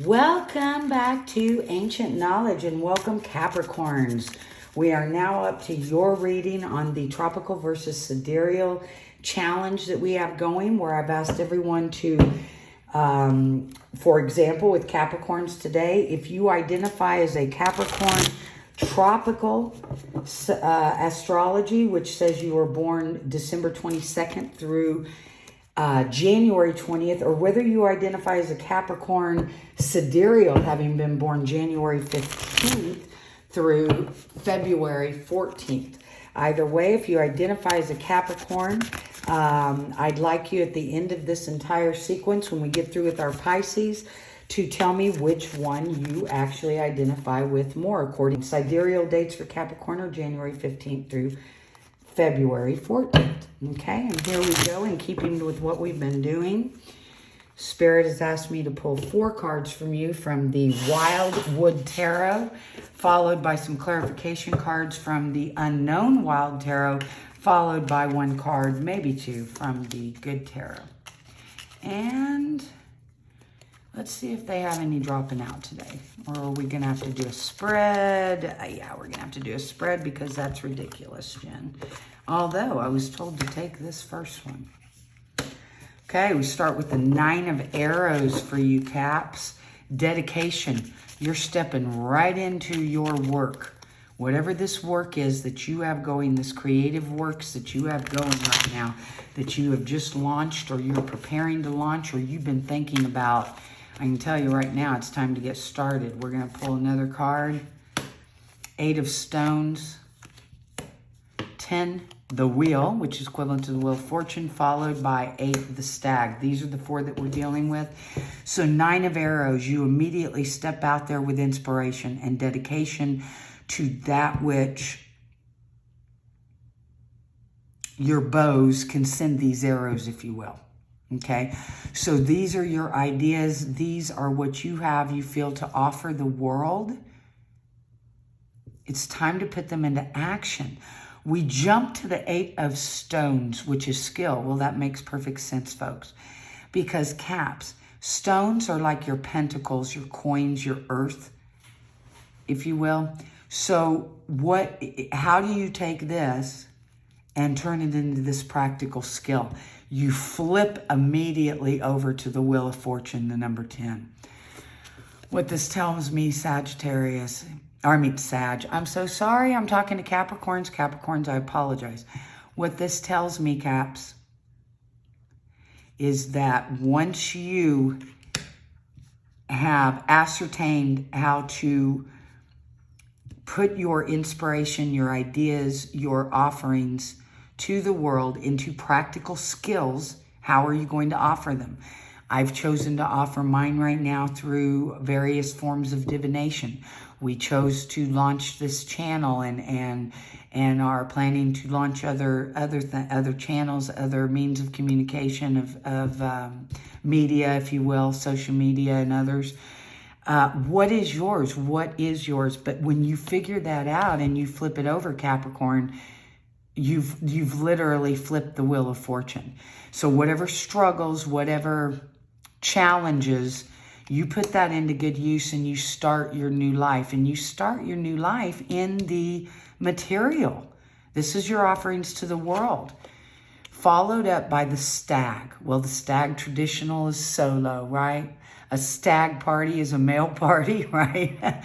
Welcome back to Ancient Knowledge and welcome Capricorns. We are now up to your reading on the Tropical versus Sidereal challenge that we have going, where I've asked everyone to, for example, with Capricorns today, if you identify as a Capricorn, Tropical Astrology, which says you were born December 22nd through January 20th, or whether you identify as a Capricorn Sidereal, having been born January 15th through February 14th. Either way, if you identify as a Capricorn, I'd like you at the end of this entire sequence, when we get through with our Pisces, to tell me which one you actually identify with more. According to sidereal dates for Capricorn are January 15th through February 14th. Okay, and here we go, in keeping with what we've been doing. Spirit has asked me to pull 4 cards from you from the Wildwood Tarot, followed by some clarification cards from the Unknown Wild Tarot, followed by 1 card, maybe 2, from the Good Tarot. And let's see if they have any dropping out today. Or are we going to have to do a spread? Yeah, we're going to have to do a spread because that's ridiculous, Jen. Although I was told to take this first one. Okay, we start with the 9 of Arrows for you, Caps. Dedication. You're stepping right into your work. Whatever this work is that you have going, this creative works that you have going right now, that you have just launched, or you're preparing to launch, or you've been thinking about, I can tell you right now, it's time to get started. We're going to pull another card. 8 of Stones. 10, the Wheel, which is equivalent to the Wheel of Fortune, followed by 8, the Stag. These are the 4 that we're dealing with. So 9 of Arrows, you immediately step out there with inspiration and dedication to that which your bows can send these arrows, if you will. Okay, so these are your ideas. These are what you have, you feel, to offer the world. It's time to put them into action. We jump to the 8 of Stones, which is skill. Well, that makes perfect sense, folks. Because Caps, stones are like your pentacles, your coins, your earth, if you will. So how do you take this and turn it into this practical skill? You flip immediately over to the Wheel of Fortune, the number 10. What this tells me, Sagittarius, Sag. I'm so sorry. I'm talking to Capricorns. Capricorns, I apologize. What this tells me, Caps, is that once you have ascertained how to put your inspiration, your ideas, your offerings to the world into practical skills, how are you going to offer them? I've chosen to offer mine right now through various forms of divination. We chose to launch this channel and are planning to launch other channels, other means of communication of media, if you will, social media and others. What is yours? What is yours? But when you figure that out and you flip it over, Capricorn, you've literally flipped the Wheel of Fortune. So whatever struggles, whatever challenges, you put that into good use and you start your new life. And you start your new life in the material. This is your offerings to the world. Followed up by the Stag. Well, the Stag traditional is solo, right? A stag party is a male party, right?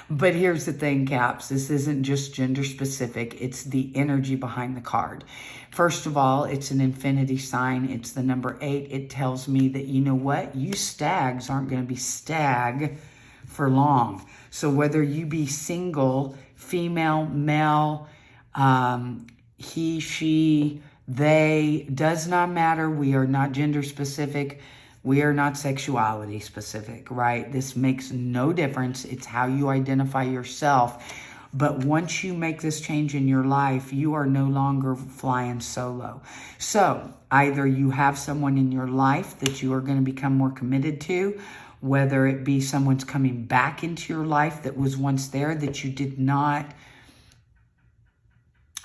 But here's the thing, Caps. This isn't just gender specific. It's the energy behind the card. First of all, it's an infinity sign. It's the number 8. It tells me that, you know what? You stags aren't going to be stag for long. So whether you be single, female, male, he, she, they, does not matter. We are not gender specific. We are not sexuality specific, right? This makes no difference. It's how you identify yourself. But once you make this change in your life, you are no longer flying solo. So either you have someone in your life that you are going to become more committed to, whether it be someone's coming back into your life that was once there that you did not,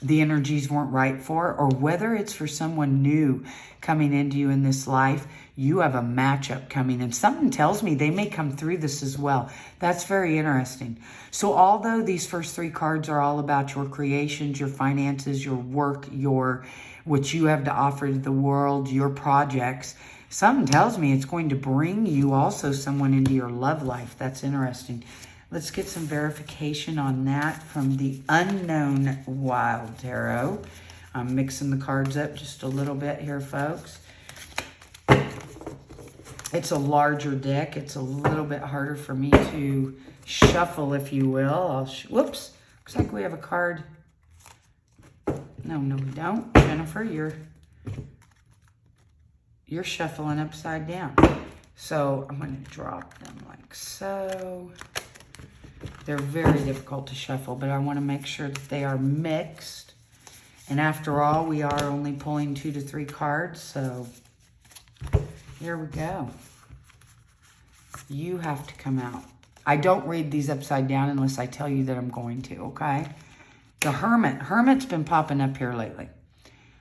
the energies weren't right for, or whether it's for someone new coming into you in this life, you have a matchup coming, and something tells me they may come through this as well. That's very interesting. So although these first 3 cards are all about your creations, your finances, your work, what you have to offer to the world, your projects, something tells me it's going to bring you also someone into your love life. That's interesting. Let's get some verification on that from the Unknown Wild Tarot. I'm mixing the cards up just a little bit here, folks. It's a larger deck. It's a little bit harder for me to shuffle, if you will. Whoops. Looks like we have a card. No, we don't. Jennifer, you're shuffling upside down. So I'm going to drop them like so. They're very difficult to shuffle, but I want to make sure that they are mixed. And after all, we are only pulling 2 to 3 cards, so here we go. You have to come out. I don't read these upside down unless I tell you that I'm going to, okay? The Hermit. Hermit's been popping up here lately.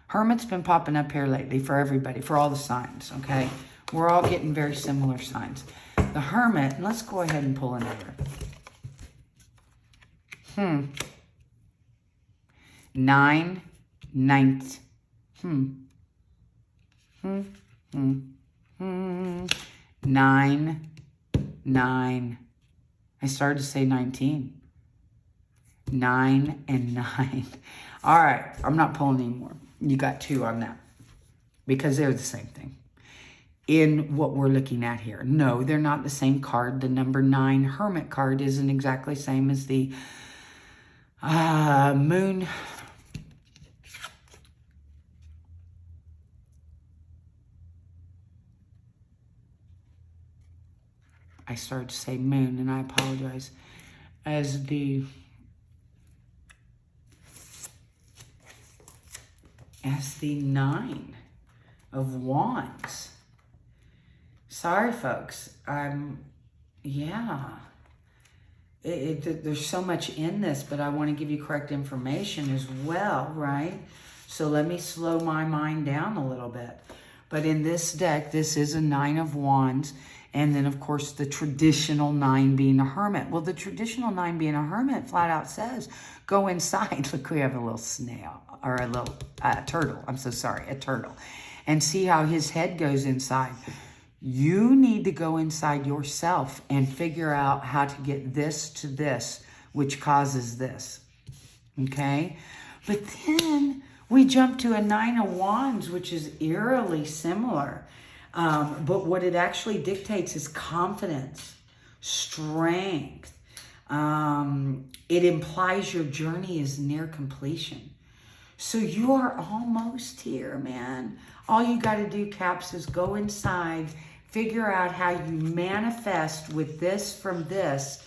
Hermit's been popping up here lately for everybody, for all the signs, okay? We're all getting very similar signs. The Hermit, and let's go ahead and pull another. 9, 9th. 9, 9. I started to say 19. 9 and 9. All right, I'm not pulling anymore. You got 2 on that because they're the same thing in what we're looking at here. No, they're not the same card. The number 9 Hermit card isn't exactly the same as the Moon. I started to say Moon, and I apologize. As the Nine of Wands. Sorry, folks. There's so much in this, but I want to give you correct information as well, right? So let me slow my mind down a little bit. But in this deck, this is a 9 of Wands. And then, of course, the traditional 9 being a Hermit. Well, the traditional 9 being a Hermit flat out says, go inside. Look, we have a little snail, or a little turtle. I'm so sorry, a turtle. And see how his head goes inside. You need to go inside yourself and figure out how to get this to this, which causes this. Okay? But then we jump to a 9 of Wands, which is eerily similar. But what it actually dictates is confidence, strength. It implies your journey is near completion. So you are almost here, man. All you got to do, Caps, is go inside, figure out how you manifest with this from this,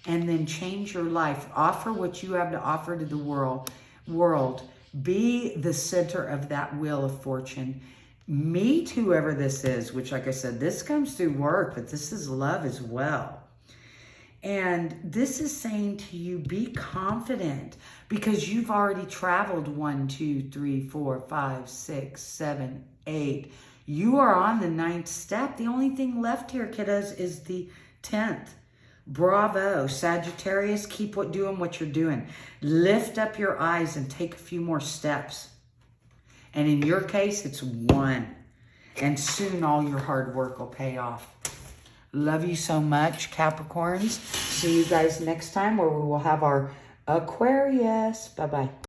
and then change your life. Offer what you have to offer to the world. Be the center of that wheel of fortune. Meet whoever this is, which, like I said, this comes through work, but this is love as well. And this is saying to you, be confident, because you've already traveled 1, 2, 3, 4, 5, 6, 7, 8. You are on the 9th step. The only thing left here, kiddos, is the 10th. Bravo, Sagittarius, keep doing what you're doing. Lift up your eyes and take a few more steps. And in your case, it's 1. And soon all your hard work will pay off. Love you so much, Capricorns. See you guys next time where we will have our Aquarius. Bye-bye.